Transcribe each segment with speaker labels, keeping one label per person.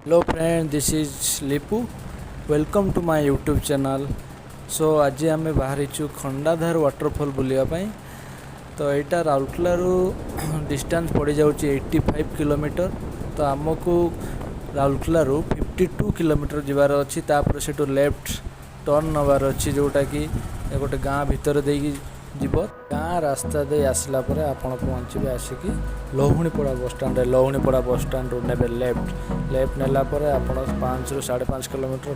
Speaker 1: Hello friend, this is Lipu. Welcome to my YouTube channel. So आज आम बाहरी Khandadhar waterfall बुलायापाई। तो यहाँ राउरकेलू डिस्टेंस पड़ जाऊँगी 85 किलोमीटर। तो आमको राउरकेलू 52 किलोमीटर जीवार अच्छी। तापर से लेफ्ट टर्न नबार अच्छी जोटा कि गोटे गाँ भितर देकी जीव। गाँ रास्ता दे आसला परे आपण पहुँचे आसिकी लहुणीपड़ा बस स्टाण्ड। लहुणीपड़ा बस स्टाण्ड ने लेफ्ट नेला परे आपण 5 ରୁ 5.5 किलोमीटर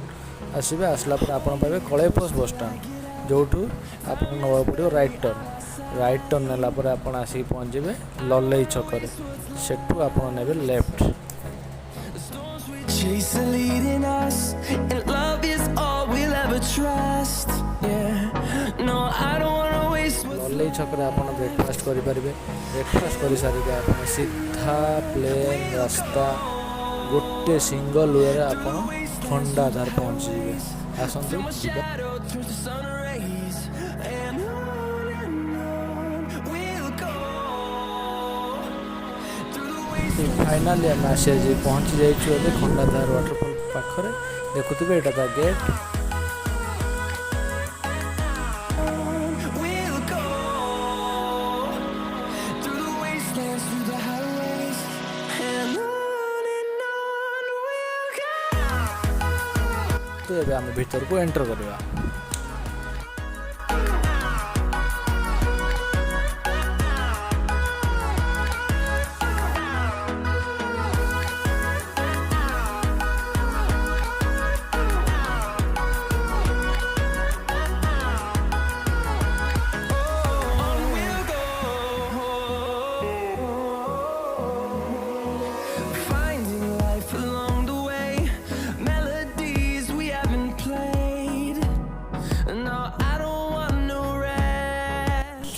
Speaker 1: आसबे। आसला पर आपण पाइबे कलेपस बस स्टाण्ड जोठू आपण नवा पड़ो राइट टर्न नेला परे आपण आसिक पहुँचे लल्लई छकरे। सेठू आपण नेबे लेफ्ट। लल्लई छकरे आपण ब्रेकफास्ट करि परिबे। ब्रेकफास्ट करि सारिके आपण सीधा प्लेन रास्ता गोटे सिंगल वे रे आपण खंडाधार पहुँची जिवे। आसंतु फाइनाली आम आसी पहुँची जाइए खंडाधार वाटरफॉल पाखरे। देखुवे यहाँ ता गेट। तो ये आम भीतर को एंटर करवा।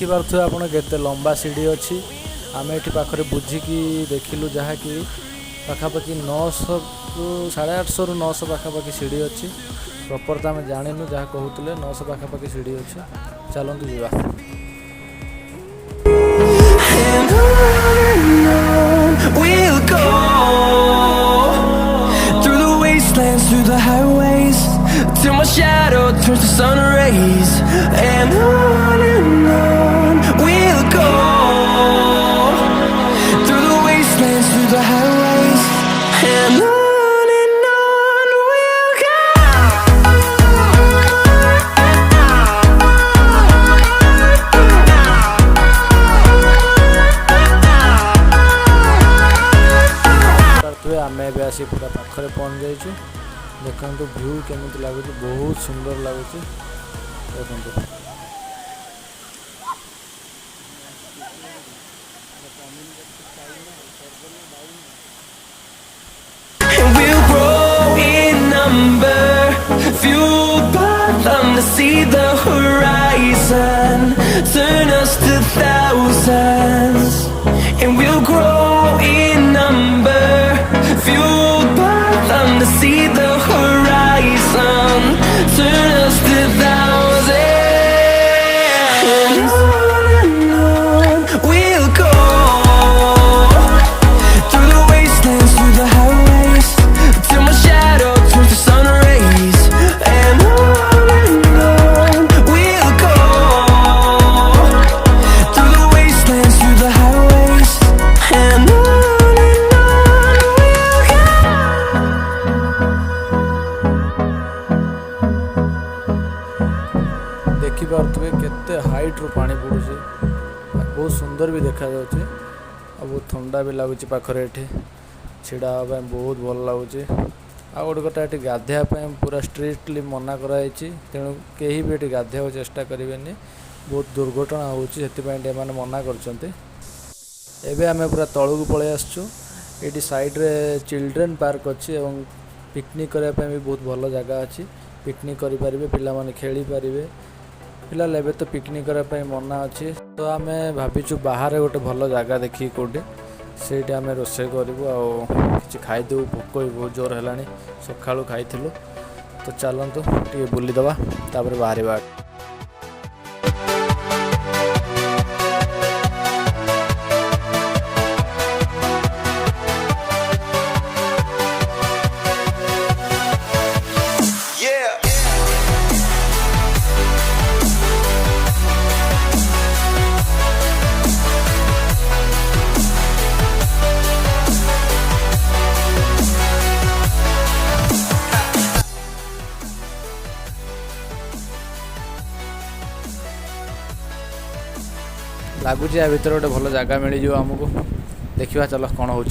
Speaker 1: देखिपे आप केते लंबा सीढ़ी अच्छी। आम ये पाखे बुझिकी देखिलु जहाँ कि पाखापाखि 900 ରୁ 850 ରୁ 900 पाखापाखि सीढ़ी अच्छी। प्रॉपर तो आम जानिनु जहाँ कहते 900 पाखापाखि सीढ़ी अच्छी। चलतु जीवा।
Speaker 2: Through the highways till my shadow turns to sun rays, and on we'll go through the wastelands, through the highways, and on we'll go.
Speaker 1: आम ए आसी पूरा पाखरे पहुँच जाइए। देखो व्यू केमिति लगुच, बहुत सुंदर लगुच। देखो
Speaker 2: We'll grow in number, fueled by them to see the horizon, turn us to thousands. And we'll grow in number, fueled by them to see the horizon, turn us to thousands. And on we'll go through the wastelands, through the highways, till my shadow turns to sun rays. And on we'll go through the wastelands, through the highways, and on we'll go.
Speaker 1: देखी पारे केते height रू पानी पड़ुचे। बहुत सुंदर भी देखा जाउचे। बहुत ठंडा भी लगुच। पाखरे ये छिड़ा हाँ बहुत भल लगुच। आ गोटे कथा ये गाधेवाई पूरा स्ट्रिक्टली मना कराई। तेणु कहीं भी ये गाधेवा चेष्टा करेंगे। बहुत दुर्घटना होती मना कर। आम पूरा तलू पलि आसचु। ये साइड रे चिल्ड्रेन पार्क अच्छी और पिकनिक करने भी बहुत भल जगह अच्छी। पिकनिक करें पिला खेली पारे। पिला एवं तो पिकनिक करने मना अच्छी। तो आम भाविचु बाहर गोटे भल जगह देखिए कौटे से आम रोषे करूँ कि खाईदेव। भोक भी बहुत जोर है। सका खाई। तो चलतु टे बुलीदवा तापर बाहर। लगुच या भितर गोटे भल जगह मिल जाव आमको देखा चल कौन हो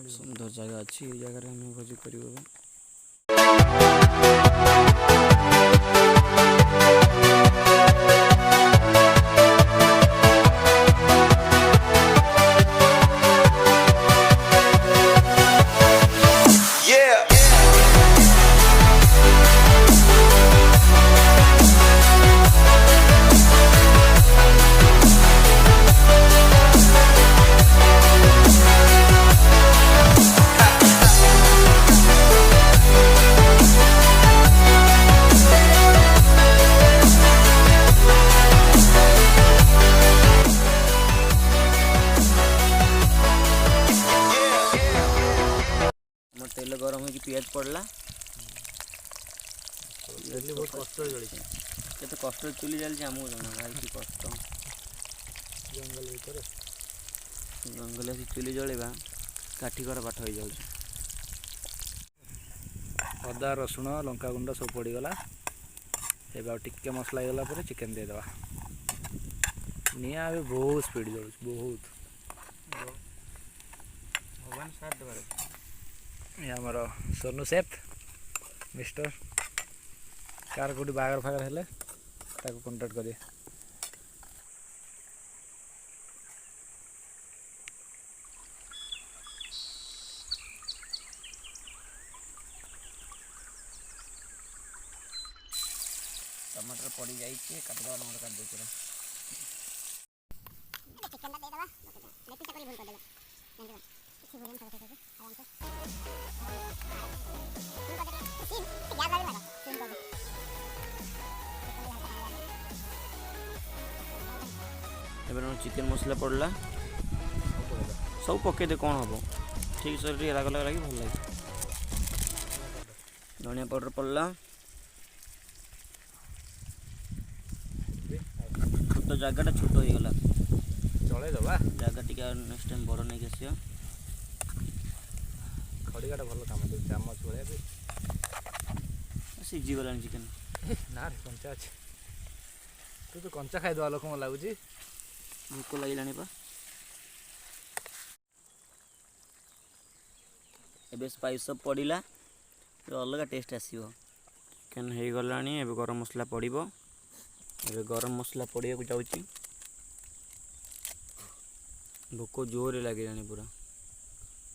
Speaker 3: सुंदर जगह अच्छी जगह हमें भोज कर तेल गरम हो पियाज पड़ला
Speaker 1: बहुत कष्ट जड़ी
Speaker 3: केते कष्ट चुली जलछि हमहु जाना भाई की कष्ट
Speaker 1: जंगल भीतर
Speaker 3: जंगल से चुली जलेबा काठीकर पाठ हो जाउछि
Speaker 1: अदा रसुण लंका गुंड सब पड़गला एवं टिके मसला होगा पर चिकेन देदेवा निआ भी बहुत स्पीड जाऊँ बहुत
Speaker 3: भगवान साथ देवार
Speaker 1: ये आमर सोनू सेफ मिस्टर कार कौटी बागर फागर हेले ताको कांटेक्ट करिए
Speaker 3: टमाटर पड़ी जाइए काटवा नंबर काट दे चिकेन मसला पड़ला सब पके दे कौन हम ठीक से राग लगे भल लगे धनिया पाउडर पड़ला तो जगह छोट हो गला
Speaker 1: चले दबा
Speaker 3: जगह टी नेक्स्ट टाइम बड़ नहीं आस
Speaker 1: खड़ीगाटा भल काम दे चामच भाया भी
Speaker 3: सीझी गला चिकेन
Speaker 1: ना रे कंचा अच्छे तू तो कंचा खाईदे लोक लगुच
Speaker 3: भोक लगे एबे स्पाइस सब पड़ला अलग टेस्ट आसो चिकेन हो गला गरम मसला पड़ो ए गरम मसला पड़ा जाऊँगी भोक जोर लगे पूरा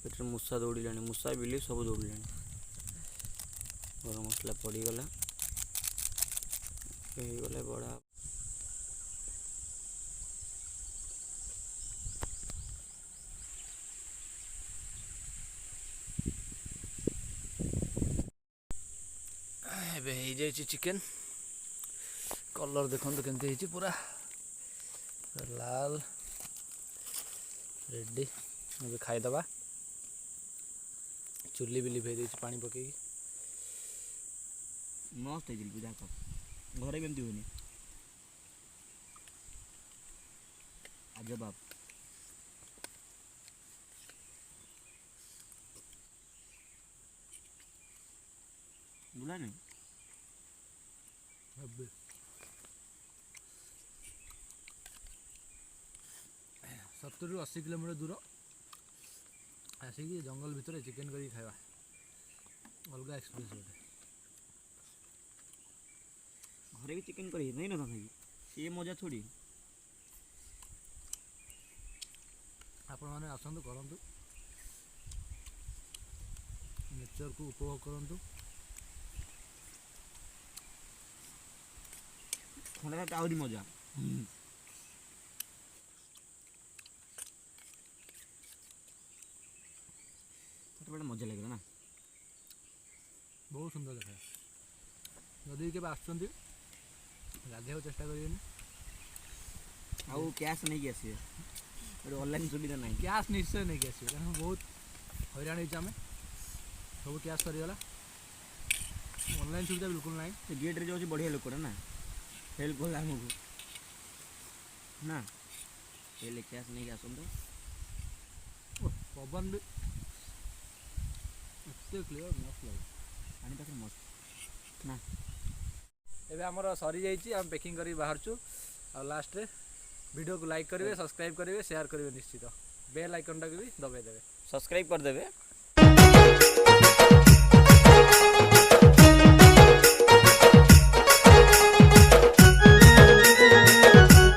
Speaker 3: पेट मूषा दौड़ा मूषा बिली सब दौड़ा गरम मसला पड़गला गला बड़ा
Speaker 1: एबे हो जाए चिकेन कलर देखो केमती पूरा लाल रेडी ए खाईदबा चुली भी लिभे पानी पकई
Speaker 3: मस्त है पूजा कर घरे भी एमती हुए आज बाप बुला नहीं
Speaker 1: 70-80 किलोमीटर दूर आसिक जंगल भितर चिकेन करी खावा अलग एक्सपीरियंस गोटे
Speaker 3: घरे भी चिकेन करी नहीं ना ये मजा थोड़ी
Speaker 1: आपण मैंने आसतु करूँ नेचर को उपभोग करूँ
Speaker 3: खंडाघाट आहरी मजा बड़ा मजा लगे ना
Speaker 1: बहुत सुंदर देखा जदि के गाधे चेष्टा करें
Speaker 3: आउ कैश नहीं आसिए ऑनलाइन सुविधा नहीं
Speaker 1: कैश निश्चय नहीं आस कारण बहुत हैरान होमें सब कैश सरीगला ऑनलाइन सुविधा बिल्कुल ना
Speaker 3: गेट रे जो बढ़िया लोक ना हेल्प कला आमको ना ये लेके आस नहीं आसंतो
Speaker 1: पवन भी एते क्लियर मस्त लागे
Speaker 3: पानी पाखे मस्त ना
Speaker 1: एबे हमर सरी जाइछि हम पैकिंग करी बाहर छु आ लास्ट रे वीडियो को लाइक करिवे सब्सक्राइब करिवे शेयर करिवे निश्चित बेल आइकन टा भी दबाई देबे
Speaker 3: सब्सक्राइब कर देबे